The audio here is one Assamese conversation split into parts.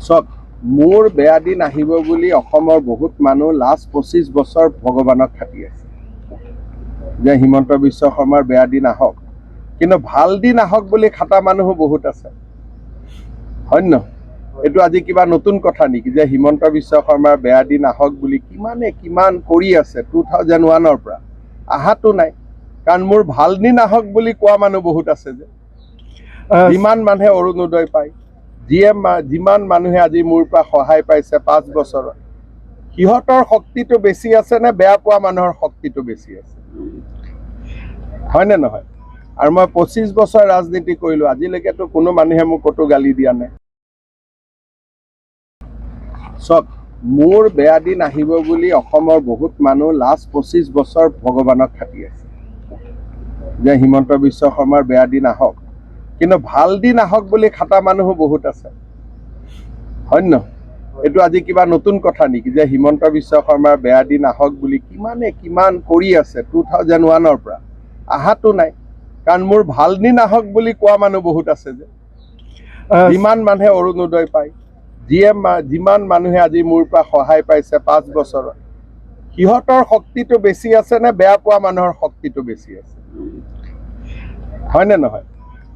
চক মোৰ বেয়া দিন আহিব বুলি অসমৰ বহুত মানুহ লাষ্ট 25 বছৰ ভগৱানক খাটি আছে যে হিমন্ত বিশ্ব শৰ্মাৰ বেয়া দিন আহক, কিন্তু ভাল দিন আহক বুলি খাটা মানুহো বহুত আছে, হয় ন? এইটো আজি কিবা নতুন কথা নেকি যে হিমন্ত বিশ্ব শৰ্মাৰ বেয়া দিন আহক বুলি কিমান কৰি আছে 2001ৰ পৰা আহাতো নাই, কাৰণ মোৰ ভাল দিন আহক বুলি কোৱা মানুহ বহুত আছে যে যিমান মানুহে অৰুণোদয় পায়, যিমান মানুহে আজি মোৰ পৰা সহায় পাইছে 5 বছৰত, সিহঁতৰ শক্তিটো বেছি আছে নে বেয়া পোৱা মানুহৰ শক্তিটো বেছি আছে? হয়নে নহয়? আৰু মই 25 বছৰ ৰাজনীতি কৰিলো, আজিলৈকেতো কোনো মানুহে মোক কতো গালি দিয়া নাই। চক মোৰ বেয়া দিন আহিব বুলি অসমৰ বহুত মানুহ লাষ্ট 25 বছৰ ভগৱানক খাটি আছে যে হিমন্ত বিশ্ব শৰ্মাৰ বেয়া দিন আহক, কিন্তু ভাল দিন আহক বুলি খাটা মানুহো বহুত আছে, হয় ন? এইটো আজি কিবা নতুন কথা নেকি যে হিমন্ত বিশ্ব শৰ্মাৰ বেয়া দিন আহক বুলি কিমান কৰি আছে 2001ৰ পৰা আহাতো নাই, কাৰণ মোৰ ভাল দিন আহক বুলি কোৱা মানুহ বহুত আছে যে যিমান মানুহে অৰুণোদয় পায়, যিমান মানুহে আজি মোৰ পৰা সহায় পাইছে 5 বছৰত, সিহঁতৰ শক্তিটো বেছি আছে নে বেয়া পোৱা মানুহৰ শক্তিটো বেছি আছে? হয়নে নহয়?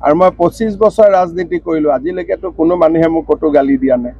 আৰু মই 25 বছৰ ৰাজনীতি কৰিলো, আজিলৈকেতো কোনো মানুহে মোক কতো গালি দিয়া নাই।